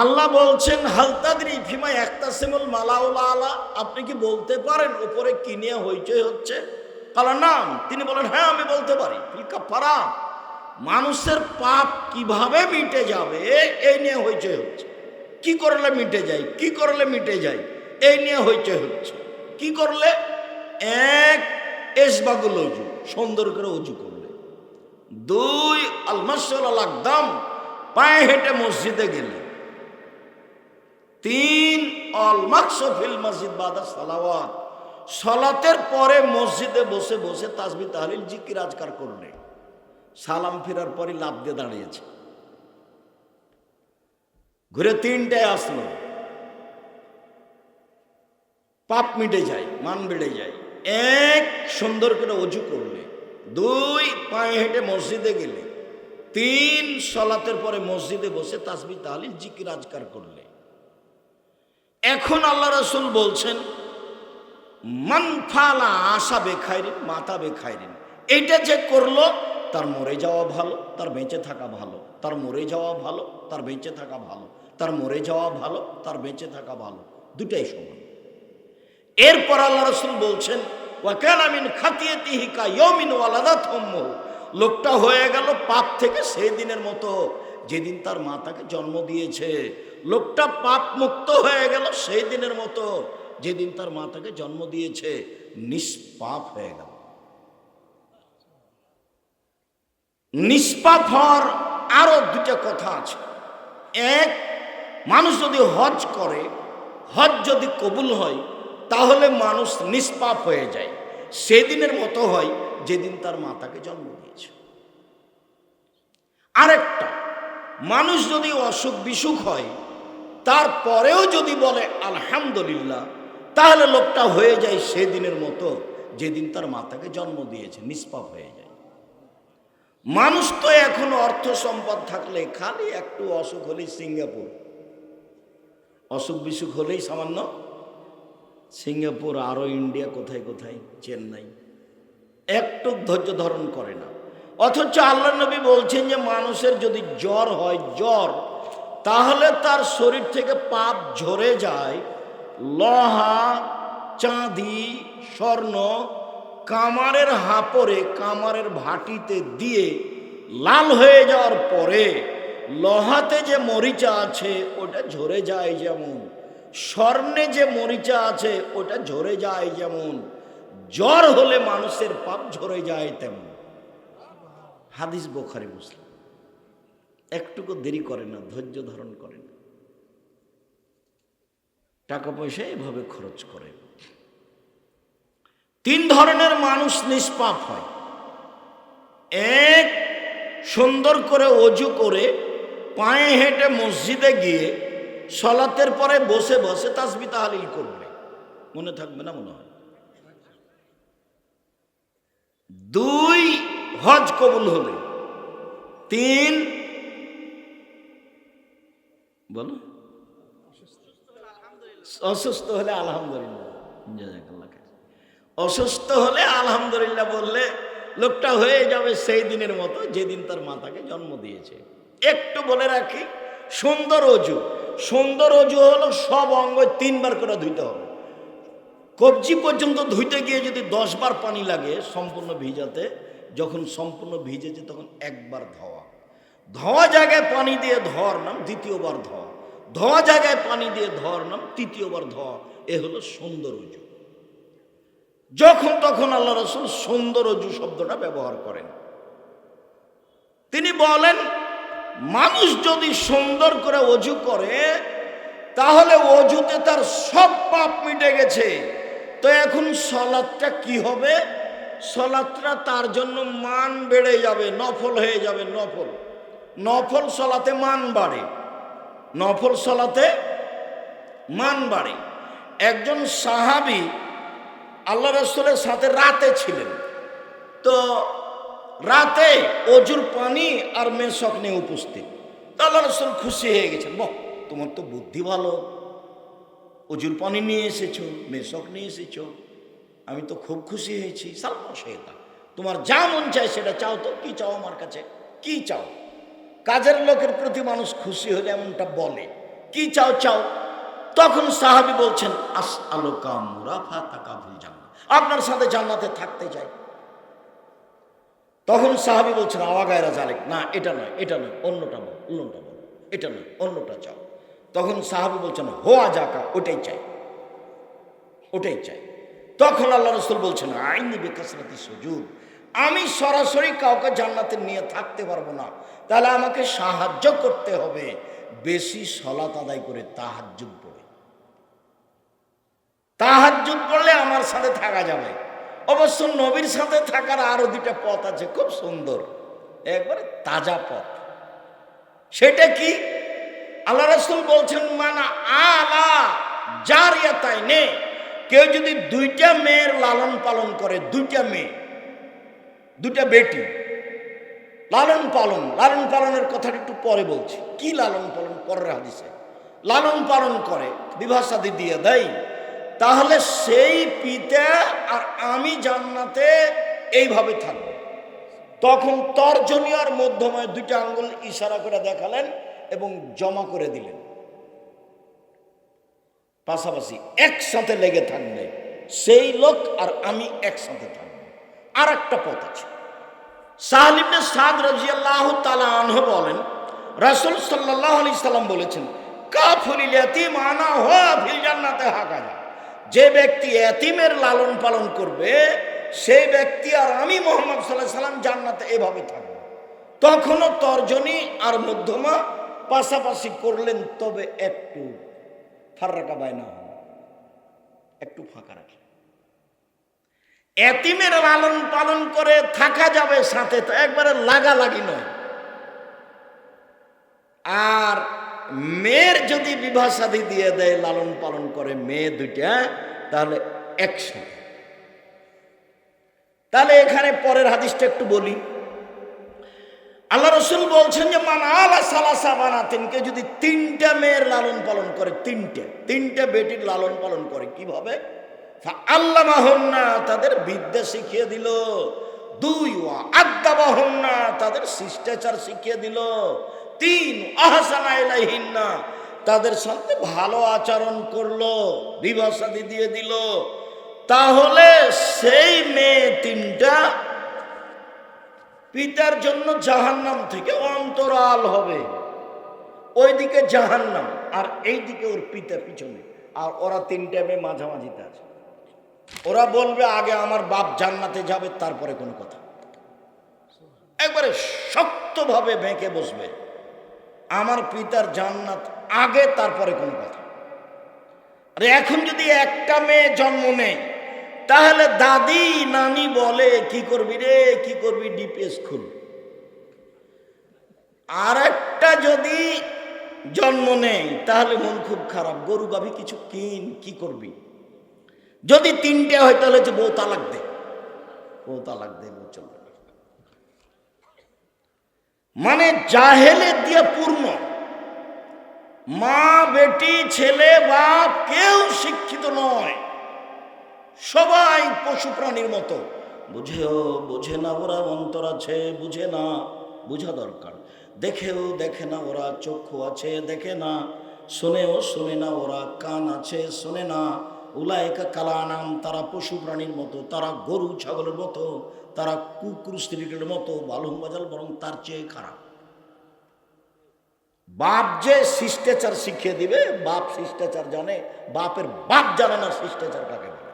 আল্লাহ বলছেন হালতাদরি ফিমা একতাসিমুল মালাউলা আলা, আপনি কি বলতে পারেন উপরে কি নিয়ে হইচই হচ্ছে? কালা নাম, তিনি বলেন হ্যাঁ আমি বলতে পারি। ফিলকা পারা, মানুষের পাপ কিভাবে মিটে যাবে এই নিয়ে হইচই হচ্ছে। কি করলে মিটে যায়, কি করলে মিটে যায় এই নিয়ে হইচই হচ্ছে। কি করলে? এক, এসবাগুল অজু, সুন্দর করে অজু করলে। দুই, আলমাসুল আল আকদাম, পায়ে হেঁটে মসজিদে গেলে। তিন, অল মাকসফিল মসজিদ বাদা সালাওয়াত, সালাতের পরে মসজিদে বসে বসে তাসবিহ তাহলিল জিকির আজকার করলে। সালাম ফেরার পরে লাফ দিয়ে দাঁড়িয়েছে, ঘুরে তিনটায় আসলো, পাপ মিটে যায়, মান বেড়ে যায়। এক, সুন্দর করে অজু করলে। দুই, পায়ে হেঁটে মসজিদে গেলে। তিন, সালাতের পরে মসজিদে বসে তাসবিহ তাহলিল জিকির আজকার করলে। এখন আল্লাহ রাসূল বলছেন মান ফালা আশা বেখাইরিন মাতা বেখাইরিন, এইটা যে করলো তার মরে যাওয়া ভালো, তার বেঁচে থাকা ভালো, তার মরে যাওয়া ভালো, তার বেঁচে থাকা ভালো, তার মরে যাওয়া ভালো, তার বেঁচে থাকা ভালো, দুটাই সমান। এরপর আল্লাহ রাসূল বলছেন ওয়া কানা মিন খাতিয়াতিহি কা ইয়াউমিন ওয়ালাদাত উম্মুহু, লোকটা হয়ে গেল পাপ থেকে সেই দিনের মতো যেদিন তার মা তাকে জন্ম দিয়েছে। লোকটা পাপ মুক্ত হয়ে গেল সেই দিনের মতো যেদিন তার মা তাকে জন্ম দিয়েছে, নিষ্পাপ হয়ে গেল। নিষ্পাপ হওয়ার আরো দুটা কথা আছে। এক, মানুষ যদি হজ করে, হজ যদি কবুল হয়, তাহলে মানুষ নিষ্পাপ হয়ে যায়, সেদিনের মতো হয় যেদিন তার মা তাকে জন্ম দিয়েছে। আরেকটা, মানুষ যদি অসুখ বিসুখ হয় তারপরেও যদি বলে আলহামদুলিল্লাহ, তাহলে লোকটা হয়ে যায় সেদিনের মতো যেদিন তার মা তাকে জন্ম দিয়েছে, নিষ্পাপ হয়ে যায়। মানুষ তো এখন অর্থ সম্পদ থাকলে খালি একটু অসুখ হলেই সিঙ্গাপুর, অসুখ বিসুখ হলেই সামান্য সিঙ্গাপুর, আরো ইন্ডিয়া, কোথায় কোথায় চেন্নাই, একটু ধৈর্য ধারণ করে না। অথচ আল্লাহ নবী বলছেন যে মানুষের যদি জ্বর হয়, জ্বর, তাহলে তার শরীর থেকে পাপ ঝরে যায়। লোহা, চাঁদি, স্বর্ণ কামারের হাপড়ে, কামারের ভাটিতে দিয়ে লাল হয়ে যাওয়ার পরে লোহাতে যে মরিচা আছে ওটা ঝরে যায় যেমন, স্বর্ণে যে মরিচা আছে ওটা ঝরে যায় যেমন, জ্বর হলে মানুষের পাপ ঝরে যায় তেমন। হাদিস বুখারী মুসলিম। একটুকু দেরি করে না, ধৈর্য ধারণ করে না, টাকা পয়সা এভাবে খরচ করে। তিন ধরনের মানুষ নিষ্পাপ হয়। এক, সুন্দর করে অজু করে পায়ে হেঁটে মসজিদে গিয়ে সালাতের পরে বসে বসে তাসবিহ তাহলিল করবে, মনে থাকবে না মনে হয়। দুই, হজ কবুল হলে। তিন, বলো, অসুস্থ হলে আলহামদুলিল্লাহ, অসুস্থ হলে আলহামদুলিল্লাহ বললে লোকটা হয়ে যাবে সেই দিনের মতো যেদিন তার মাতাকে জন্ম দিয়েছে। একটু বলে রাখি, সুন্দর অজু, সুন্দর অজু হলো সব অঙ্গ 3 বার করে ধুইতে হবে। কবজি পর্যন্ত ধুইতে গিয়ে যদি 10 বার পানি লাগে সম্পূর্ণ ভিজাতে, যখন সম্পূর্ণ ভিজেছে তখন একবার ধোয়া, ধোয়া জায়গায় পানি দিয়ে ধোয়ার নাম দ্বিতীয়বার ধোয়া, ধোয়া জায়গায় পানি দিয়ে ধোয়ার নাম তৃতীয়বার ধোয়া। এ হলো সুন্দর অজু। যখন তখন আল্লাহ রাসূল সুন্দর অজু শব্দটা ব্যবহার করেন। তিনি বলেন মানুষ যদি সুন্দর করে অজু করে তাহলে অজুতে তার সব পাপ মিটে গেছে। তো এখন সালাতটা কি হবে? সালাতটা তার জন্য মান বেড়ে যাবে, নফল হয়ে যাবে। নফল, নফল সালাতে মান বাড়ে, নফল সালাতে মান বাড়ে। একজন সাহাবী আল্লাহ রাসূলের সাথে রাতে ছিলেন, তো রাতে অজুর পানি আর মেশক নিয়ে উপস্থিত। তো আল্লাহ রাসূল খুশি হয়ে গেছেন, বাহ তোমার তো বুদ্ধি ভালো, অজুর পানি নিয়ে এসেছো, মেশক নিয়ে এসেছো, আমি তো খুব খুশি হয়েছি। সালমান শেখা, তোমার যা মন চায় সেটা চাও, তো কি চাও আমার কাছে, কি চাও? কাজের লোকের প্রতি মানুষ খুশি হলে এমনটা বলে, কি চাও চাও। তখন সাহাবী বলছেন আসআলুকা মুরাফাতাকা ফিল জান্নাহ, আপনার সাথে জান্নাতে থাকতে চাই। তখন সাহাবী বলছেন আওয়া গায়রা জালিক, না এটা নয়, এটা নয়, অন্যটা বল, অন্যটা বল, এটা নয়, অন্যটা চাও। তখন সাহাবী বলছেন হোয়া জাকা, ওটাই চাই, ওটাই চাই। তখন আল্লাহ রাসূল বলছেন আইনি বিকাসরাতি সুজুদ, আমি সরাসরি কাউকে জান্নাতে নিয়ে থাকতে পারবো না, তাহলে আমাকে সাহায্য করতে হবে বেশি সালাত আদায় করে তাহাজ্জুদ পড়ে। তাহাজ্জুদ পড়লে আমার সাথে থাকা যাবে। অবশ্য নবীর সাথে থাকার আরো দুটা পথ আছে, খুব সুন্দর, একবারে তাজা পথ। সেটা কি? আল্লাহ রাসূল বলছেন মানা আলা জারিয়াতাইনে, কেউ যদি দুইটা মেয়ের লালন পালন করে, দুইটা মেয়ে, দুটা বেটি লালন পালনের কথাটা একটু পরে বলছি। কি লালন পালন? পরের হাদিসে লালন পালন করে, বিবাহ শাদী দিয়ে দেয়, তাহলে সেই পিতা আর আমি জান্নাতে এইভাবে থাকবো। তখন তর্জনী আর মধ্যময় দুইটা আঙ্গুল ইশারা করে দেখালেন এবং জমা করে দিলেন, পাশাপাশি একসাথে লেগে থাকবে সেই লোক আর আমি একসাথে থাকবো। আর একটা পথ আছে। সাহল ইবনে সাদ রাদিয়াল্লাহু তাআলা আনহু বলেন রাসূল সাল্লাল্লাহু আলাইহি সাল্লাম বলেছেন কাফুলিল ইয়াতীম আনা হুয়া ফিল জান্নাতে হাকাজা, যে ব্যক্তি এতিমের লালন পালন করবে সেই ব্যক্তি আর আমি মুহাম্মদ সাল্লাল্লাহু আলাইহি সাল্লাম জান্নাতে এভাবে থাকবো। তখনও তর্জনী আর মধ্যমা পাশাপাশি করলেন, তবে একটু ফাররাকা বাইনা, একটু ফাঁকা রাখে। এতিমের লালন পালন করে থাকা যাবে সাথে, তো একবারে লাগালাগি নয়। আর মেয়ের যদি বিবাহ শাদী দিয়ে দেয়, লালন পালন করে মেয়ে দুইটা, তাহলে একসাথে। তাহলে এখানে পরের হাদিসটা একটু বলি। আল্লাহ রাসূল বলছেন যে মান আলা সালাসা বানাতিনকে, যদি তিনটা মেয়ের লালন পালন করে, তিনটা বেটির লালন পালন করে, কিভাবে? আল্লামাহুন্না, তাদের বিদ্যা শিখিয়ে দিল। 2 ওয়া আদাবাহুন্না, তাদের শিষ্টাচার শিখিয়ে দিল। 3 আহসানা ইলাইহিন্না, তাদের সাথে ভালো আচরণ করলো, বিবাহ শাদী দিয়ে দিল। তাহলে সেই মেয়ে তিনটা পিতার জন্য জাহান্নাম থেকে অন্তরাল হবে। ওইদিকে জাহান্নাম আর এইদিকে ওর পিতা পিছনে, আর ওরা তিনটা মেয়ে মাঝামাঝিতে আছে। ওরা বলবে আগে আমার বাপ জান্নাতে যাবে, তারপরে কোনো কথা। একবারে শক্তভাবে বেঁকে বসবে, আমার পিতার জান্নাত আগে, তারপরে কোনো কথা। আরে এখন যদি একটা মেয়ে জন্ম নেয়, তাহলে দাদি নানি বলে কি করবি রে, কি করবি, ডিপিএস খুল। আর একটা যদি জন্ম নেয়, তাহলে মন খুব খারাপ, গরু গাভী কিছু কিন, কি করবি। যদি তিনটে হয়, তাহলে যে বউ তালাক দে, বউ তালাক দে, বউ চলবে। মানে জাহেলিয়ত দিয়ে পূর্ণ। মা বেটি ছেলে বাপ কেউ শিক্ষিত নয়, সবাই পশু প্রাণীর মতো। বুঝে না ওরা, অন্তর আছে, বুঝে না, বুঝা দরকার। দেখেও দেখে না ওরা, চক্ষু আছে দেখে না, শোনেও শোনে না ওরা, কান আছে শোনে না। উলাইকা কালানাম, তারা পশু প্রাণীর মতো, তারা গরু ছাগলের মতো, তারা কুকুর স্ত্রীর মতো, বালুম বাজাল, বরং তার চেয়ে খারাপ। বাপ যে শিষ্টাচার শিখিয়ে দিবে, বাপ শিষ্টাচার জানে, বাপের বাপ জানে না শিষ্টাচার কাকে বলে,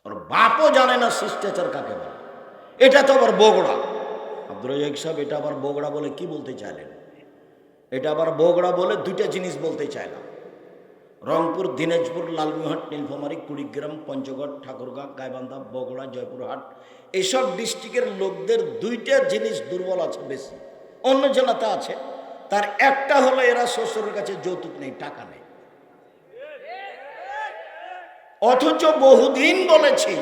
আর বাপও জানে না শিষ্টাচার কাকে বলে। এটা তো আবার বগড়া। আব্দুর রাজ্জাক সাহেব এটা আবার বগড়া বলে কি বলতে চাইলেন? এটা আবার বগড়া বলে দুইটা জিনিস বলতে চাইলাম। রংপুর, দিনাজপুর, লালমনিরহাট, নীলফামারী, কুড়িগ্রাম, পঞ্চগড়, ঠাকুরগাঁ, গাইবান্ধা, বগুড়া, জয়পুরহাট, এইসব ডিস্ট্রিক্টের লোকদের দুইটা জিনিস দুর্বল আছে বেশি, অন্য জেলাতে আছে। তার একটা হলো এরা শ্বশুরের কাছে যৌতুক নেই, টাকা নেই। অথচ বহুদিন বলেছি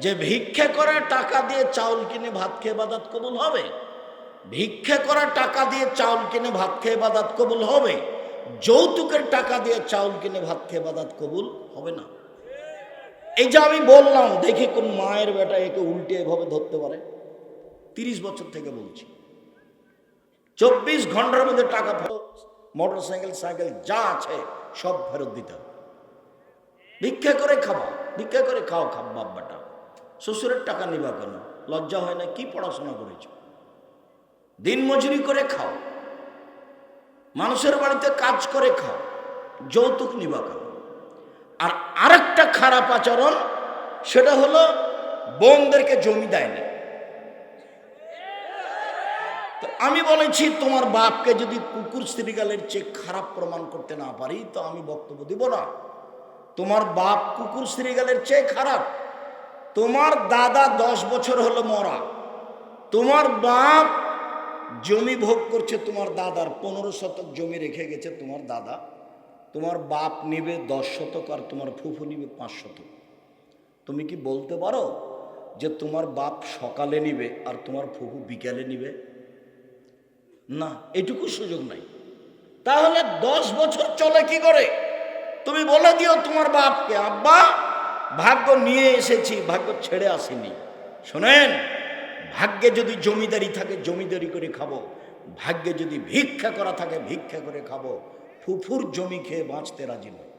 যে ভিক্ষা করা টাকা দিয়ে চাউল কিনে ভাত খেয়ে ইবাদত কবুল হবে, ভিক্ষা করা টাকা দিয়ে চাউল কিনে ভাত খেয়ে ইবাদত কবুল হবে। যৌতুকের টাকা দিয়ে চাউল কিনে ভাত খেয়ে ইবাদত কবুল হবে না। এই যে আমি বললাম, দেখি কোন মায়ের বেটা একে উল্টে এভাবে ধরতে পারে। 30 বছর থেকে বলছি, 24 ঘন্টার মধ্যে টাকা মোটর সাইকেল সাইকেল যা আছে সব ফেরত দিতে হবে। ভিক্ষা করে খাবা, ভিক্ষা করে খাও বাব্বাটা। শ্বশুরের টাকা নিবা কেন? লজ্জা হয় না? কি পড়াশোনা করেছ? দিন মজুরি করে খাও, মানুষের বাড়িতে কাজ করে খাও, যৌতুক নিবা কেন? আর আরেকটা খারাপ আচরণ, সেটা হলো বোনদেরকে জমি দেয়নি। আমি বলেছি তোমার বাপকে যদি কুকুর শ্রীগালের চেয়ে খারাপ প্রমাণ করতে না পারি তো আমি বক্তব্য দিব না। তোমার বাপ কুকুর শ্রীগালের চেয়ে খারাপ। তোমার দাদা 10 বছর হলো মরা, তোমার বাপ জমি ভোগ করছে, তোমার দাদার 15 শতক জমি রেখে গেছে তোমার দাদা, তোমার বাপ নিবে 10 শতক আর তোমার ফুফু নিবে 5 শতক। তুমি কি বলতে পারো যে তোমার বাপ সকালে নিবে আর তোমার ফুফু বিকালে নিবে? না, এটুকু সুযোগ নাই। তাহলে 10 বছর চলে কি করে? তুমি বলে দিও তোমার বাপকে, আব্বা ভাগ্য নিয়ে এসেছি, ভাগ্য ছেড়ে আসেনি। শোনেন, ভাগ্যে যদি জমিদারি থাকে জমিদারি করে খাবো, ভাগ্যে যদি ভিক্ষা করা থাকে ভিক্ষা করে খাবো। ফুফুর জমি খেয়ে বাঁচতে রাজি নয়।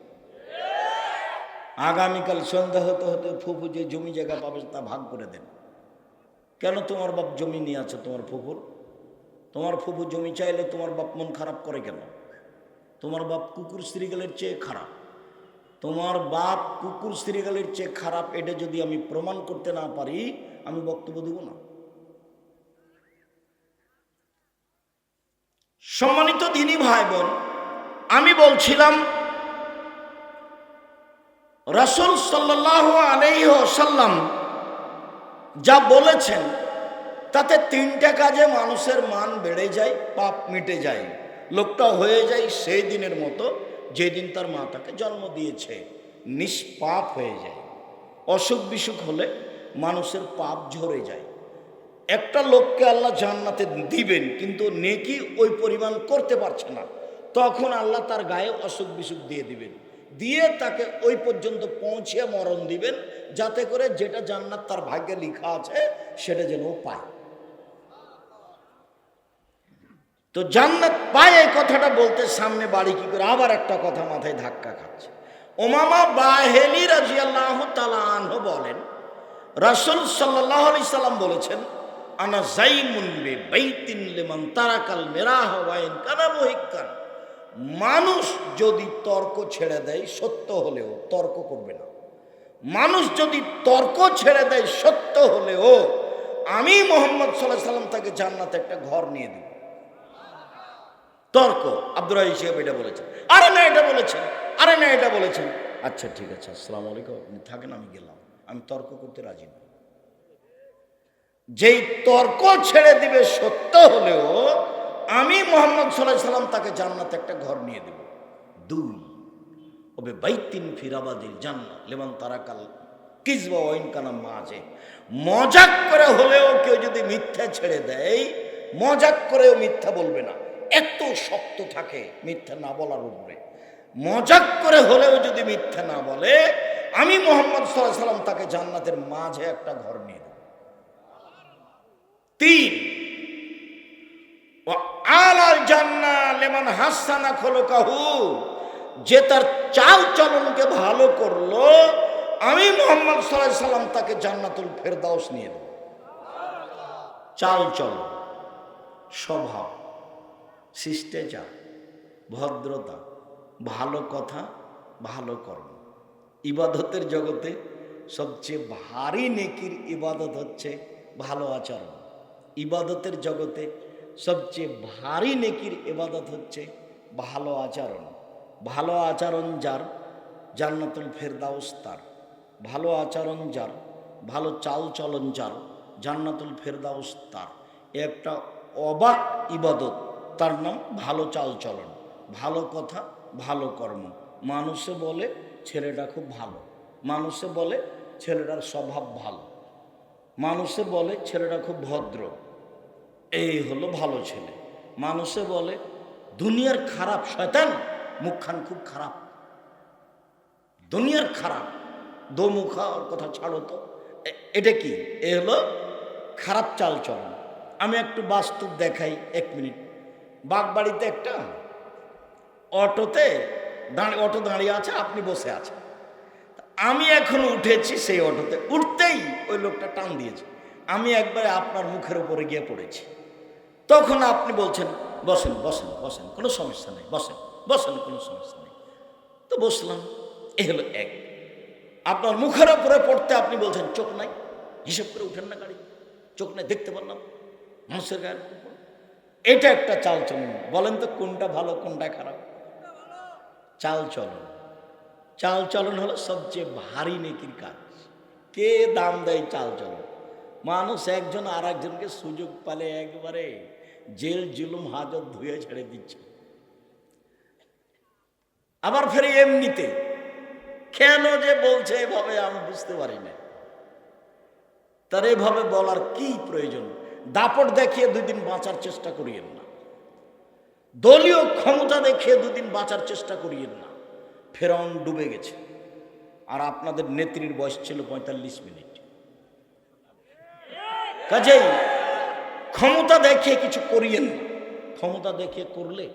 আগামীকাল সন্ধ্যা হতে হতে ফুফু যে জমি জায়গা পাবে তা ভাগ করে দেন। কেন তোমার বাপ জমি নিয়ে আছে তোমার ফুফুর? তোমার ফুফু জমি চাইলে তোমার বাপ মন খারাপ করে কেন? তোমার বাপ কুকুর শ্রীগালের চেয়ে খারাপ। তোমার বাপ কুকুর শ্রীগালের চেয়ে খারাপ, এটা যদি আমি প্রমাণ করতে না পারি আমি বক্তব্য দেব না। সম্মানিত দিনী ভাই বোন, আমি বলছিলাম রাসূল সাল্লাল্লাহু আলাইহি ওয়াসাল্লাম যা বলেছেন তাতে 3টা কাজে মানুষের মান বেড়ে যায়, পাপ মিটে যায়, লোকটা হয়ে যায় সেই দিনের মতো যেদিন তার মা তাকে জন্ম দিয়েছে, নিষ্পাপ হয়ে যায়। অসুখ বিসুখ হলে মানুষের পাপ ঝরে যায়। একটা লোককে আল্লাহ জান্নাতে দিবেন কিন্তু নেকি ওই পরিমাণ করতে পারছে না, তখন আল্লাহ তার গায়ে অসুখ বিসুখ দিয়ে দিবেন, দিয়ে তাকে ওই পর্যন্ত পৌঁছে মরণ দিবেন, যাতে করে যেটা জান্নাত তার ভাগ্যে লেখা আছে সেটা যেন ও পায়। তো জান্নাত পায় এই কথাটা বলতে সামনে বাড়ি কি করে আবার একটা কথা মাথায় ধাক্কা খাচ্ছে। উমামা বাহেলি রাদিয়াল্লাহু তাআলা আনহু বলেন, রাসূল সাল্লাল্লাহু আলাইহি সাল্লাম বলেছেন, আনা যাইমুন বিবাইতিন লিমান তারাকাল মিরাহ ওয়া ইন কানা মুহিক্কান। মানুষ যদি তর্ক ছেড়ে দেয় সত্য হলেও তর্ক করবে না। মানুষ যদি তর্ক ছেড়ে দেয় সত্য হলেও আমি মুহাম্মদ সাল্লাল্লাহু আলাইহি সাল্লাম তাকে জান্নাতে একটা ঘর নিয়ে দেব। তর্ক আব্দুর রাহিম সাহেব এটা বলেছেন, আরে না এটা বলেছেন, আরে না এটা বলেছেন। আচ্ছা ঠিক আছে, আসসালামু আলাইকুম, আপনি থাকেন, আমি গেলাম, আমি তর্ক করতে রাজি না। যেই তর্ক ছেড়ে দিবে সত্য হলেও আমি মুহাম্মদ সাল্লাল্লাহু আলাইহি সাল্লাম তাকে জান্নাতে একটা ঘর নিয়ে দেব। 2 ওবে বাইতিন ফিরাবাদিল জান্নাত লিমান তারাকাল কিজবা ওয়া ইন কানা মাযে। মজাক করে হলেও কেউ যদি মিথ্যা ছেড়ে দেয়, মজাক করেও মিথ্যা বলবে না, এত শক্ত থাকে মিথ্যা না বলার উপরে। মজাক করে হলেও যদি মিথ্যা না বলে আমি মুহাম্মদ সাল্লাল্লাহু আলাইহি সাল্লাম তাকে জান্নাতের মাঝে একটা ঘর নিয়ে দেব। 3 ওয়া আলাল জান্নাহ লিমান হাসানা খুলুকাহু। যে তার চাল চলনকে ভালো করলো আমি মুহাম্মদ সাল্লাল্লাহু আলাইহি সাল্লাম তাকে জান্নাতুল ফেরদাউস নিয়ে দেব। চাল চলন, স্বভাব, শিষ্টাচার, ভদ্রতা, ভালো কথা, ভালো কর্ম। ইবাদতের জগতে সবচেয়ে ভারী নেকির ইবাদত হচ্ছে ভালো আচরণ। ইবাদতের জগতে সবচেয়ে ভারী নেকির ইবাদত হচ্ছে ভালো আচরণ। ভালো আচরণ যার জান্নাতুল ফেরদাউস তার, ভালো আচরণ যার, ভালো চাল চলন যার, জান্নাতুল ফেরদাউস তার। একটা অবাক ইবাদত, তার নাম ভালো চাল চলন, ভালো কথা, ভালো কর্ম। মানুষে বলে ছেলেটা খুব ভালো, মানুষে বলে ছেলেটার স্বভাব ভালো, মানুষে বলে ছেলেটা খুব ভদ্র, এই হলো ভালো ছেলে। মানুষে বলে দুনিয়ার খারাপ শয়তান, মুখখান খুব খারাপ, দুনিয়ার খারাপ, দোমুখা কথা ছাড়ো তো, এটা কি? এ হলো খারাপ চাল চলন। আমি একটু বাস্তব দেখাই, 1 মিনিট। বাগবাড়িতে একটা অটোতে অটো দাঁড়িয়ে আছে, আপনি বসে আছেন, আমি এখন উঠেছি সেই অটোতে, উঠতেই ওই লোকটা টান দিয়েছে, আমি একবারে আপনার মুখের উপরে গিয়ে পড়েছি। তখন আপনি বলছেন বসেন বসেন বসেন, কোনো সমস্যা নেই, বসেন বসেন, কোনো সমস্যা নেই। তো বসলাম। এ হলো এক। আপনার মুখের উপরে পড়তে আপনি বলছেন চোখ নাই, হিসেব করে উঠেন না গাড়ি, চোখ নাই, দেখতে পারলাম মানুষের গায়ের উপর। এটা একটা চাল চলন। বলেন তো কোনটা ভালো কোনটা খারাপ? চাল চলন। চাল চলন হলো সবচেয়ে ভারী নেকির কাজ। কে দাম দেয় চাল চলন? মানুষ একজন আর একজনকে সুযোগ পালে একবারে জেল জুলুম হাজত ধুয়ে ছেড়ে দিচ্ছে। আবার ফের এমনিতে কেন যে বলছে এভাবে আমি বুঝতে পারি না। তার এভাবে বলার কি প্রয়োজন? দাপট দেখিয়ে 2 দিন বাঁচার চেষ্টা করিয়েন না, দলীয় ক্ষমতা দেখিয়ে 2 দিন বাঁচার চেষ্টা করিয়েন না। ফেরাউন ডুবে গেছে, আর আপনাদের নেত্রীর বয়স ছিল 45 মিনিট। কাজেই ক্ষমতা দেখিয়ে কিছু করিয়েন না। ক্ষমতা দেখিয়ে করলে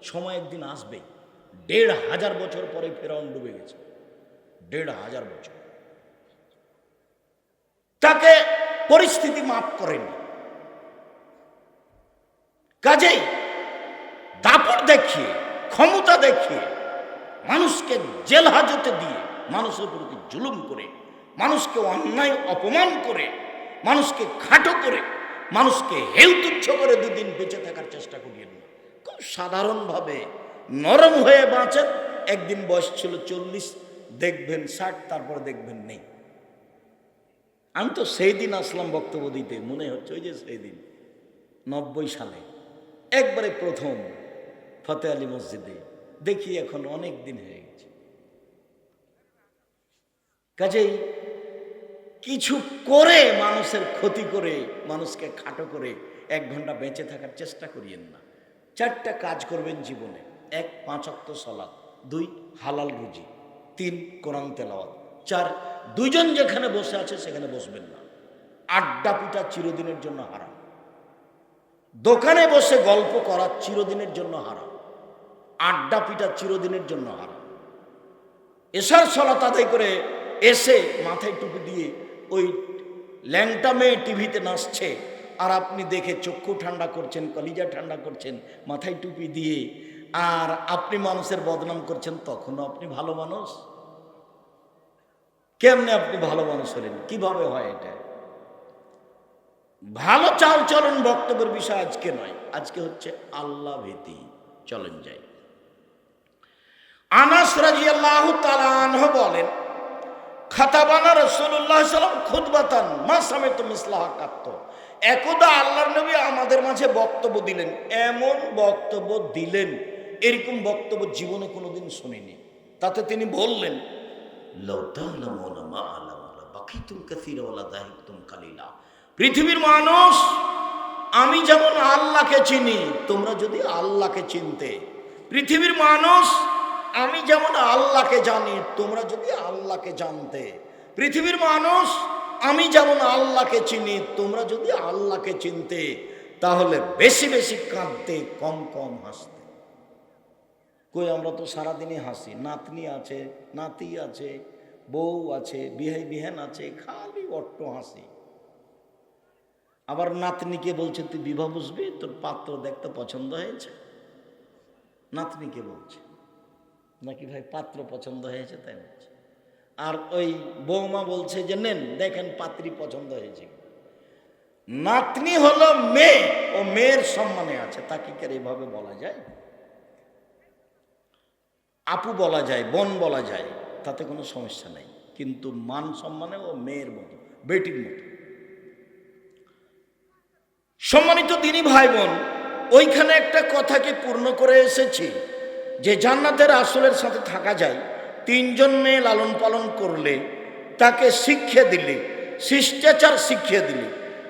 সময় একদিন আসবে। 1500 বছর পরে ফেরাউন ডুবে গেছে, 1500 বছর। তাকে পরিস্থিতি মাফ করেনি। কাজেই দাপট দেখিয়ে ক্ষমতা দেখিয়ে মানুষকে জেল হাজতে দিয়ে, মানুষের প্রতি জুলুম করে, মানুষকে অন্যায় অপমান করে, মানুষকে খাটো করে, মানুষকে হেউ তুচ্ছ করে 2 দিন বেঁচে থাকার চেষ্টা করিয়েন না। খুব সাধারণভাবে নরম হয়ে বাঁচেন। একদিন বয়স ছিল 40, দেখবেন 60, তারপরে দেখবেন নেই। আমি তো সেই দিন আসলাম বক্তব্য দিতে, মনে হচ্ছে ওই যে সেই দিন 90 সালে একবারে প্রথম ফতে আলী মসজিদে, দেখি এখন অনেক দিন হয়ে গেছে। কাজেই কিছু করে মানুষের ক্ষতি করে, মানুষকে খাটো করে 1 ঘন্টা বেঁচে থাকার চেষ্টা করিয়েন না। 4টা কাজ করবেন জীবনে। 1 5 ওয়াক্ত সালাত, 2 হালাল রুজি, 3 কোরআন তেলাওয়াত, 4 দুইজন যেখানে বসে আছে সেখানে বসবেন না। আড্ডা পিটা চিরদিনের জন্য হারাম। দোকানে বসে গল্প করা চিরদিনের জন্য হারাম। আড্ডা পিটা চিরদিনের জন্য হারাম। এশার সালাত আদায় করে এসে মাথায় টুপি দিয়ে ওই ল্যাংটা মেয়ে টিভিতে নাচছে, আর আপনি দেখে চক্ষু ঠান্ডা করছেন, কলিজা ঠান্ডা করছেন মাথায় টুপি দিয়ে, আর আপনি মানুষের বদনাম করছেন, তখনও আপনি ভালো মানুষ? কেমনে আপনি ভালো মানুষ হলেন? কিভাবে হয় এটা? ভালো চাল চলন বক্তব্যের বিষয় আজকে নয়, আজকে হচ্ছে আল্লাহ ভীতি। চলেন যাই। আনাস রাদিয়াল্লাহু তাআলা আনহু বলেন, খাতাবানা রাসূলুল্লাহ সাল্লাল্লাহু আলাইহি ওয়াসাল্লাম খুতবাতান মা সামিতু মিসলাহা কাত্ত। একদা আল্লাহর নবী আমাদের মাঝে বক্তব্য দিলেন, এমন বক্তব্য দিলেন, এরকম বক্তব্য জীবনে কোনোদিন শুনিনি। তাতে তিনি বললেন, লাউ তা'লামুনা মা আ'লামু লাবাকিতুম কাসীরা ওয়া লাযাহিকতুম কালিলা। পৃথিবীর মানুষ, আমি যেমন আল্লাহকে চিনি, তোমরা যদি আল্লাহকে চিনতে। পৃথিবীর মানুষ, আমি যেমন আল্লাহকে জানি, তোমরা যদি আল্লাহকে জানতে। পৃথিবীর মানুষ, আমি যেমন আল্লাহকে চিনি, তোমরা যদি আল্লাহকে চিনতে, তাহলে বেশি বেশি কাঁদতে, কম কম হাসতে। কই আমরা তো সারাদিনই হাসি। নাতনি আছে, নাতি আছে, বউ আছে, বিহাই বিহান আছে, খালি অট্ট হাসি। আবার নাতনিকে বলছে তুই বিবাহ বুঝবি, তোর পাত্র দেখতে পছন্দ হয়েছে। নাতনিকে বলছে নাকি ভাই পাত্র পছন্দ হয়েছে, তাই বলছে। আর ওই বৌমা বলছে যে নেন দেখেন পাত্রী পছন্দ হয়েছে। নাতনি হলো মেয়ে, ও মেয়ের সম্মানে আছে, তাকে কি এভাবে বলা যায়? আপু বলা যায়, বোন বলা যায়, তাতে কোনো সমস্যা নেই, কিন্তু মান সম্মানে ও মেয়ের মতো, বেটির মতো। সম্মানিত দিনী ভাই বোন, ওইখানে একটা কথাকে পূর্ণ করে এসেছি যে জান্নাতের আসলের সাথে থাকা যায় 3 জন মেয়ে লালন পালন করলে, তাকে শিক্ষা দিলে, শিষ্টাচার শিখিয়ে দিলে।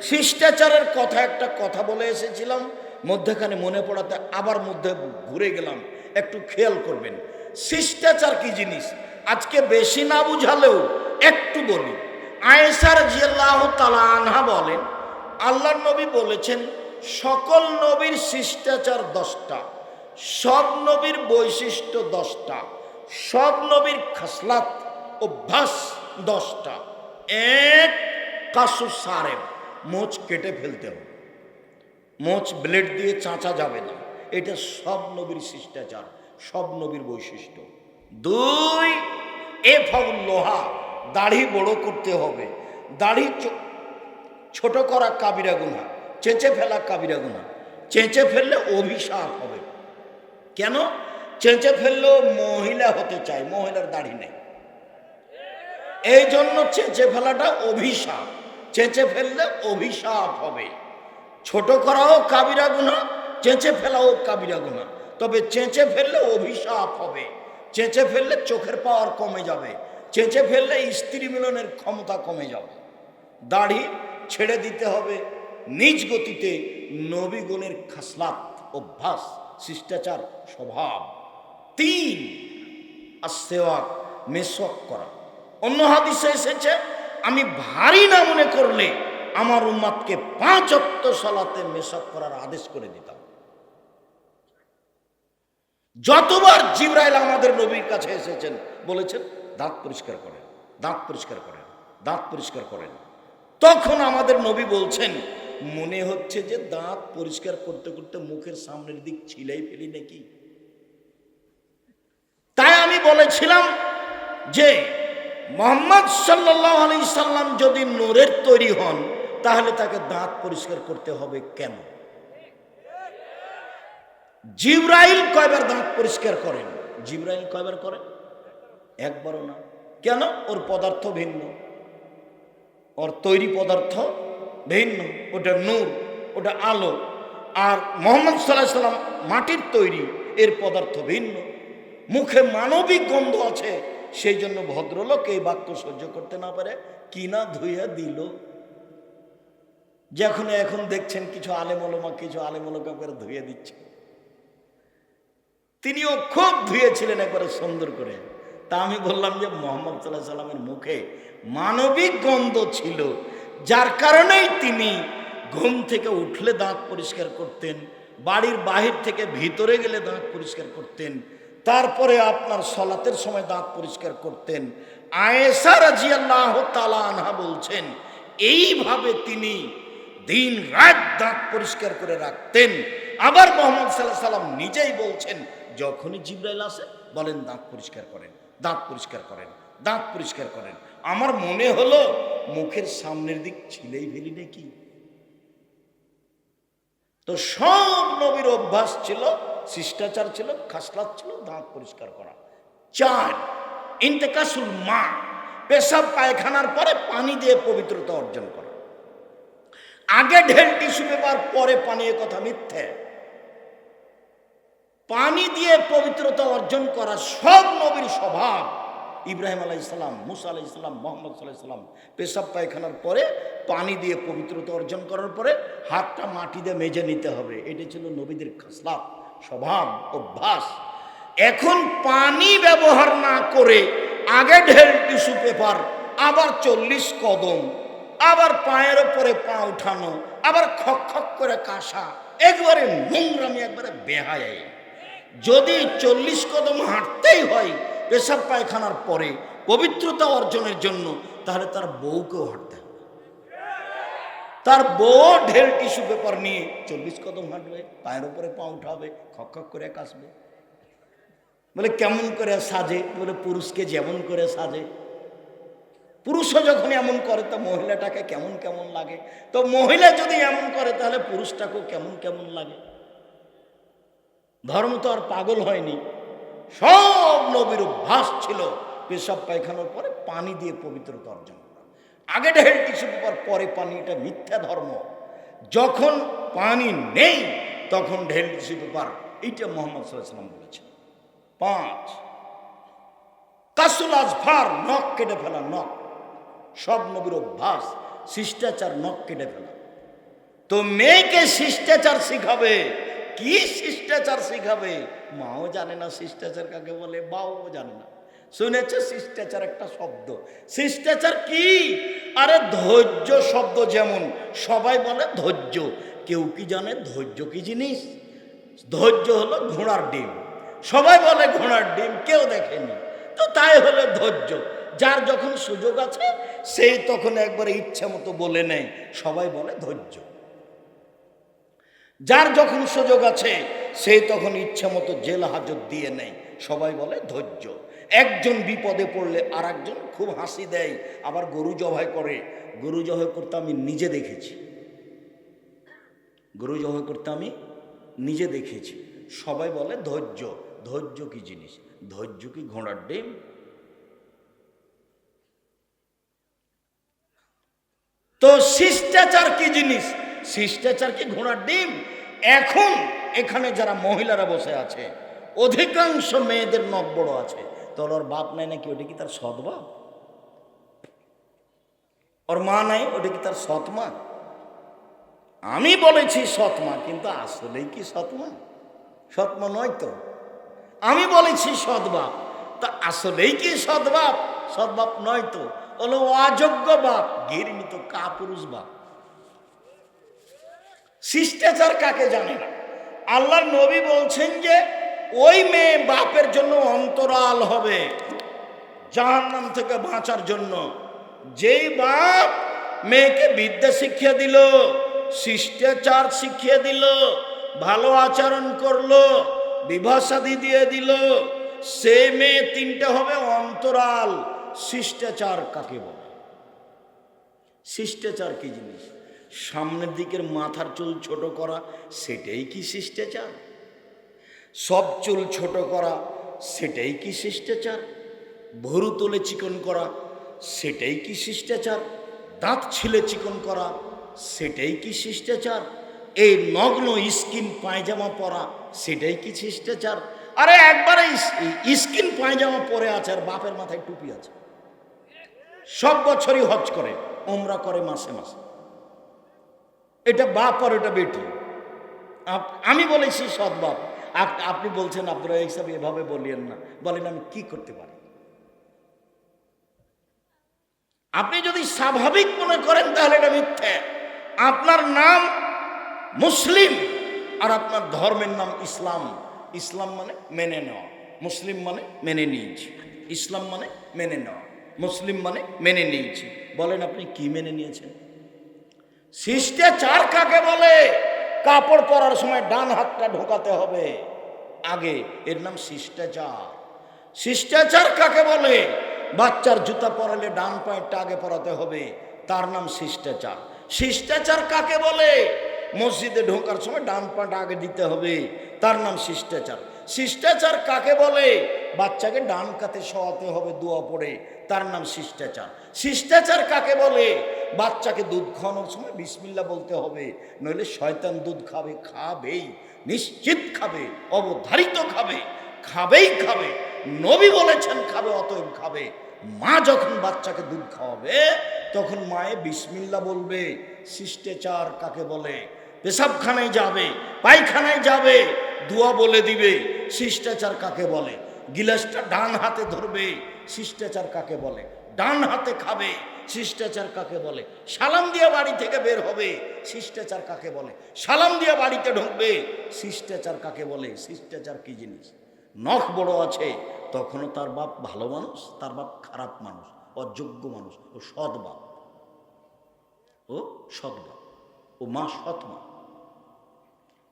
শিষ্টাচারের কথা একটা কথা বলে এসেছিলাম, মধ্যখানে মনে পড়াতে আবার মধ্যে ঘুরে গেলাম, একটু খেয়াল করবেন। শিষ্টাচার কি জিনিস আজকে বেশি না বুঝালেও একটু বলি। আয়েশা রাদিয়াল্লাহু তাআলা আনহা বলেন, আল্লাহর নবী বলেছেন সকল নবীর শিষ্টাচার 10টা। সব নবীর বৈশিষ্ট্য 10টা, সব নবীর খাসলাত অভ্যাস 10টা। এক, কাসু সারেব, মোচ কেটে ফেলতে হবে, মোচ ব্লেড দিয়ে চাঁচা যাবে না, এটা সব নবীর শিষ্টাচার, সব নবীর বৈশিষ্ট্য। 2, এ ফাউল লোহা, দাড়ি বড় করতে হবে, দাড়ি ছোট করা কাবিরা গুনাহ, চেঁচে ফেলা কাবিরা গুনাহ। চেঁচে ফেললে অভিশাপ হবে। কেন? চেঁচে ফেললেও মহিলা হতে চায়, মহিলার দাড়ি নেই, এই জন্য চেঁচে ফেলাটা অভিশাপ, চেঁচে ফেললে অভিশাপ হবে। ছোট করাও কাবিরা গুনাহ, চেঁচে ফেলাও কাবিরা গুনাহ, তবে চেঁচে ফেললে অভিশাপ হবে। চেঁচে ফেললে চোখের পাওয়ার কমে যাবে, চেঁচে ফেললে স্ত্রী মিলনের ক্ষমতা কমে যাবে। দাড়ি ছেড়ে দিতে হবে নিজ গতিতে, নবীগণের খাসলাত অভ্যাস শিষ্টাচার স্বভাব। 3, আসওয়াক, মেসওয়াক করা। অন্য হাদিসে এসেছে, আমি ভারী না মনে করলে আমার উম্মতকে 5 ওয়াক্ত সালাতে মেসওয়াক করার আদেশ করে দিতাম। যতবার জিবরাইল আমাদের নবীর কাছে এসেছেন বলেছেন দাঁত পরিষ্কার করেন, দাঁত পরিষ্কার করেন, দাঁত পরিষ্কার করেন, তখন আমাদের নবী বলছেন মনে হচ্ছে যে দাঁত পরিষ্কার করতে করতে মুখের সামনের দিক ছিলাই ফেলি নাকি। তাই আমি বলেছিলাম যে মুহাম্মদ সাল্লাল্লাহু আলাইহি সাল্লাম যদি নূরের তৈরি হন তাহলে তাকে দাঁত পরিষ্কার করতে হবে কেন? জিবরাইল কয়বার দাঁত পরিষ্কার করেন? জিবরাইল কয়বার করেন? একবারও না। কেন? ওর পদার্থ ভিন্ন, ওর তৈরি পদার্থ ভিন্ন, ওটা নূর, ওটা আলো। আর মুহাম্মদ সাল্লাল্লাহু আলাইহি সাল্লাম মাটির তৈরি, এর পদার্থ ভিন্ন, মুখে মানবিক গন্ধ আছে, সেই জন্য ভদ্রলোক এই বাক্য সহ্য করতে না পারে কিনা ধুইয়া দিল। যখন এখন দেখছেন কিছু আলেম ওলামা, কিছু আলেম ওলামা করে ধুয়ে দিচ্ছে, তিনিও খুব ধুয়েছিলেন একবারে সুন্দর করে। তা আমি বললাম যে মুহাম্মদ সাল্লাল্লাহু আলাইহি সাল্লামের মুখে মানবিক গন্ধ ছিল, যার কারণেই তিনি ঘুম থেকে উঠলে দাঁত পরিষ্কার করতেন, বাড়ির বাহির থেকে ভিতরে গেলে দাঁত পরিষ্কার করতেন, তারপরে আপনার সলাতের সময় দাঁত পরিষ্কার করতেন। আয়েশা রাদিয়াল্লাহু তাআলা আনহা বলছেন এইভাবে তিনি দিন রাত দাঁত পরিষ্কার করে রাখতেন। আবার মুহাম্মদ সাল্লাল্লাহু আলাইহি সাল্লাম নিজেই বলছেন যখনই জিবরাইল আসে বলেন দাঁত পরিষ্কার করেন, দাঁত পরিষ্কার করেন, দাঁত পরিষ্কার করেন। আমার মনে হলো মুখের সামনের দিক ছিলেই ফেলি নাকি। তো সব নবীর অভ্যাস ছিল, শিষ্টাচার ছিল, খাসলাত ছিল দাঁত পরিষ্কার করা। 4, ইন্তেকাসুল মা, পেশাব পায়খানার পরে পানি দিয়ে পবিত্রতা অর্জন করা। আগে ঢেল টিস্যু পেপার, পরে পানি, এ কথা মিথ্যে। পানি দিয়ে পবিত্রতা অর্জন করা সব নবীর স্বভাব। ইব্রাহিম আলাইহিস সালাম, মুসা আলাইহিস সালাম, মুহাম্মদ সাল্লাল্লাহু আলাইহি সাল্লাম পেশাব পায়খানার পরে পানি দিয়ে পবিত্রতা অর্জন করার পরে হাতটা মাটি দিয়ে মেজে নিতে হবে, এটা ছিল নবীদের খাসলাত স্বভাব অভ্যাস। এখন পানি ব্যবহার না করে আগে ঢেল টিস্যু পেপার, আবার 40 কদম, আবার পায়ের ওপরে পা উঠানো, আবার খক খক করে কাশা, একবারে নোংরামি, একবারে বেহায়াই। যদি 40 কদম হাঁটতেই হয় পেশাব পায়খানার পরে পবিত্রতা অর্জনের জন্য, তাহলে তার বউকেও হাঁটতে হবে। তার বউ ঢেল টিস্যু পেপার নিয়ে 40 কদম হাঁটবে, পায়ের উপরে পা উঠাবে, খক খক করে কাশবে। বলে কেমন করে সাজে? বলে পুরুষকে যেমন করে সাজে। পুরুষও যখন এমন করে তো মহিলাটাকে কেমন কেমন লাগে, তো মহিলা যদি এমন করে তাহলে পুরুষটাকেও কেমন কেমন লাগে। ধর্ম তো আর পাগল হয়নি। সব নবীর অভ্যাস ছিল পেশাব পায়খানার পরে পানি দিয়ে পবিত্রতা অর্জন করা। আগে ঢেল টিস্যু পেপার, পরে পানি, এটা মিথ্যা ধর্ম। যখন পানি নেই তখন ঢেল টিস্যু পেপার, এইটা মুহাম্মদ সাল্লাল্লাহু আলাইহি সাল্লাম বলেছেন। 5, কাসুল আজফার, নখ কেটে ফেলা। নখ সব নবীর অভ্যাস, শিষ্টাচার, নখ কেটে ফেলা। তো মেয়েকে শিষ্টাচার শিখাবে, কি শিষ্টাচার শিখাবে? মাও জানে না শিষ্টাচার কাকে বলে, বাও জানে না। শুনেছে শিষ্টাচার একটা শব্দ, শিষ্টাচার কি? আরে ধৈর্য শব্দ যেমন সবাই বলে ধৈর্য, কেউ কি জানে ধৈর্য কি জিনিস? ধৈর্য হলো ঘোড়ার ডিম। সবাই বলে ঘোড়ার ডিম, কেউ দেখেনি, তো তাই হলো ধৈর্য। যার যখন সুযোগ আছে সেই তখন একবারে ইচ্ছা মতো বলে নেয়, সবাই বলে ধৈর্য। যার যখন সুযোগ আছে সেই তখন ইচ্ছা মতো জেল হাজত দিয়ে নেয়, সবাই বলে ধৈর্য। একজন বিপদে পড়লে আর একজন খুব হাসি দেয়, আবার গরু জবাই করে। গরু জবাই করতে আমি নিজে দেখেছি, গরু জবাই করতে আমি নিজে দেখেছি। সবাই বলে ধৈর্য। ধৈর্য কি জিনিস? ধৈর্য কি ঘোড়ার ডিম? তো শিষ্টাচার কি জিনিস? শিষ্টাচার কি ঘোড়ার ডিম? এখন এখানে যারা মহিলারা বসে আছে, অধিকাংশ মেয়েদের নখ বড় আছে, তোর ওর বাপ নাই নাকি? ওটা কি তার সৎ বাপ? ওর মা নাই, ওটা কি তার সৎ মা? আমি বলেছি সৎ মা, কিন্তু আসলেই কি সৎ মা? সৎ মা নয় তো। আমি বলেছি সৎ বাপ, তা আসলেই কি সৎ বাপ? সৎ বাপ নয় তো, হলো অযোগ্য বাপ, ঘৃণিত কাপুরুষ বাপ। শিষ্টাচার কাকে জানে না? আল্লাহর নবী বলছেন যে ওই মেয়ে বাপের জন্য অন্তরাল হবে জাহান্নাম থেকে বাঁচার জন্য। যেই বাপ মেয়েকে বিদ্যা শিখিয়ে দিল, শিষ্টাচার শিখিয়ে দিল, ভালো আচরণ করলো, বিবাহ শাদী দিয়ে দিল, সে মেয়ে তিনটে হবে অন্তরাল। শিষ্টাচার কাকে বলে? শিষ্টাচার কি জিনিস? সামনের দিকের মাথার চুল ছোট করা, সেটাই কি শিষ্টাচার? সব চুল ছোট করা, সেটাই কি শিষ্টাচার? ভুরু তুলে চিকন করা, সেটাই কি শিষ্টাচার? দাঁত ছিলে চিকন করা, সেটাই কি শিষ্টাচার? এই নগ্ন স্কিন পায়জামা পরা, সেটাই কি শিষ্টাচার? আরে একবারে স্কিন পায়জামা পরে আছে আর বাপের মাথায় টুপি আছে, সব বছরই হজ করে, ওমরা করে মাসে মাসে। এটা বাপ আর এটা বেটি। আমি বলেছি সৎ বাপ, আপনি বলছেন আব্দুর রাজ্জাক সাহেব এভাবে বলিয়েন না। বলেন আমি কি করতে পারি? আপনি যদি স্বাভাবিক মনে করেন তাহলে এটা মিথ্যে। আপনার নাম মুসলিম আর আপনার ধর্মের নাম ইসলাম। ইসলাম মানে মেনে নেওয়া, মুসলিম মানে মেনে নিয়েছি। ইসলাম মানে মেনে নেওয়া, মুসলিম মানে মেনে নিয়েছি। বলেন আপনি কি মেনে নিয়েছেন? শিষ্টাচার কাকে বলে? কাপড় পরার সময় ডান হাতটা ঢোকাতে হবে আগে, এর নাম শিষ্টাচার। শিষ্টাচার কাকে বলে? বাচ্চার জুতা পরালে ডান পায়েরটা আগে পরাতে হবে, তার নাম শিষ্টাচার। শিষ্টাচার কাকে বলে? মসজিদে ঢোকার সময় ডান পাটা আগে দিতে হবে, তার নাম শিষ্টাচার। শিষ্টাচার কাকে বলে? বাচ্চাকে ডান কাতে শোয়াতে হবে দোয়া পড়ে, তার নাম শিষ্টাচার। শিষ্টাচার কাকে বলে? বাচ্চাকে দুধ খাওয়ানোর সময় বিসমিল্লাহ বলতে হবে, নইলে শয়তান দুধ খাবে, খাবেই, নিশ্চিত খাবে, অবধারিত খাবে, খাবেই খাবে। নবী বলেছেন খাবে, অতএব খাবে। মা যখন বাচ্চাকে দুধ খাওয়াবে তখন মায়ে বিসমিল্লাহ বলবে। শিষ্টাচার কাকে বলে? পেশাবখানায় যাবে, পায়খানায় যাবে, দোয়া বলে দিবে। শিষ্টাচার কাকে বলে? গিলাসটা ডান হাতে ধরবে। শিষ্টাচার কাকে বলে? ডান হাতে খাবে। শিষ্টাচার কাকে বলে? সালাম দিয়ে বাড়ি থেকে বের হবে। শিষ্টাচার কাকে বলে? সালাম দিয়ে বাড়িতে ঢুকবে। শিষ্টাচার কাকে বলে? শিষ্টাচার কি জিনিস? নখ বড় আছে তখনও তার বাপ ভালো মানুষ, তার বাপ খারাপ মানুষ, অযোগ্য মানুষ, ও সৎ বাপ, ও সৎ বাপ, ও মা সৎ মা।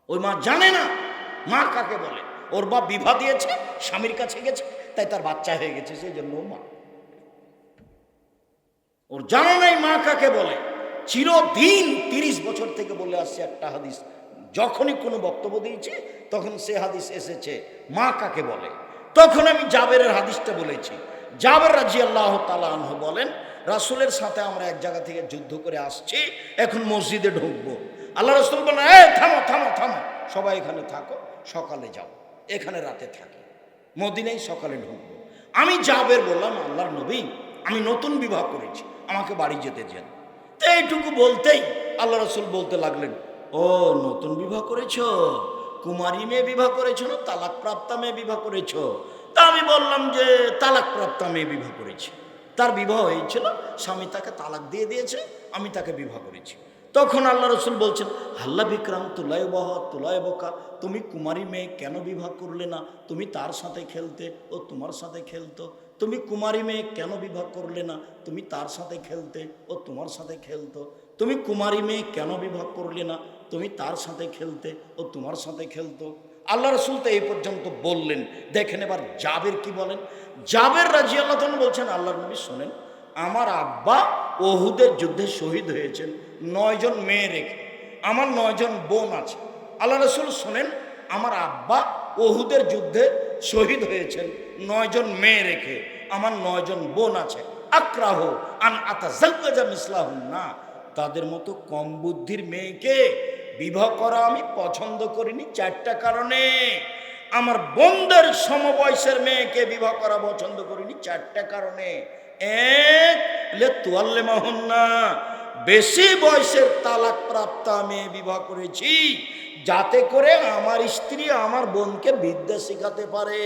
ওই মা জানে না মা কাকে বলে। ওর বাপ বিবাহ দিয়েছে, স্বামীর কাছে গেছে, তাই তার বাচ্চা হয়ে গেছে, সেই জন্য মা। ওর জানা নাই মা কাকে বলে। চিরদিন 30 বছর থেকে বলে আসছে একটা হাদিস, যখনই কোনো বক্তব্য দিয়েছে তখন সে হাদিস এসেছে মা কাকে বলে। তখন আমি জাবেরের হাদিসটা বলেছি। জাবের রাদিয়াল্লাহু তাআলা আনহু বলেন, রাসূলের সাথে আমরা এক জায়গা থেকে যুদ্ধ করে আসছি, এখন মসজিদে ঢুকবো। আল্লাহ রাসূল বলেন, এই থামো থামো থামো, সবাই এখানে থাকো, সকালে যাও, এখানে রাতে থাকি, মদিনায় সকালে ঢুকবো। আমি জাবের বললাম, আল্লাহর নবী আমি নতুন বিবাহ করেছি, আমাকে বাড়ি যেতে দেন। তো এইটুকু বলতেই আল্লাহ রাসূল বলতে লাগলেন, ও নতুন বিবাহ করেছো? কুমারী মেয়ে বিবাহ করেছো না তালাক প্রাপ্তা মেয়ে বিবাহ করেছো? তা আমি বললাম যে তালাক প্রাপ্তা মেয়ে বিবাহ করেছি। তার বিবাহ হয়েছিল, স্বামী তাকে তালাক দিয়ে দিয়েছে, আমি তাকে বিবাহ করেছি। তখন আল্লাহ রসুল বলছেন, আল্লাহ বিক্রাম তুলায় বহ তুলায় বকা, তুমি কুমারী মেয়ে কেন বিবাহ করলে না? তুমি তার সাথে খেলতে, ও তোমার সাথে খেলতো। তুমি কুমারী মেয়ে কেন বিবাহ করলে না? তুমি তার সাথে খেলতে, ও তোমার সাথে খেলতো। তুমি কুমারী মেয়ে কেন বিবাহ করলে না? তুমি তার সাথে খেলতে, ও তোমার সাথে খেলতো। আল্লাহ রসুল তো এই পর্যন্ত বললেন। দেখেন এবার জাবের কি বলেন। জাবের রাদিয়াল্লাহু তাআলা বলছেন, আল্লাহর নবী শোনেন, আমার আব্বা ওহুদের যুদ্ধে শহীদ হয়েছেন 9 জন মেয়ে রেখে, আমার 9 জন বোন আছে। আল্লাহ রসুল শোনেন, আমার আব্বা ওহুদের যুদ্ধে শহীদ হয়েছেন 9 জন মেয়ে রেখে, আমার 9 জন বোন আছে। আক্রাহ আন আতাজাওয়াজা মিসলাহুন্না, তাদের মতো কম বুদ্ধির মেয়েকে বিবাহ করা আমি পছন্দ করিনি 4টা কারণে। আমার বোনদের সমবয়সের মেয়েকে বিবাহ করা পছন্দ করিনি 4টা কারণে। এক, লে তুয়াল্লে মাহুন্না, বেশি বয়সের তালাক প্রাপ্ত মেয়ে বিবাহ করেছি যাতে করে আমার স্ত্রী আমার বোনকে বিদ্যা শেখাতে পারে।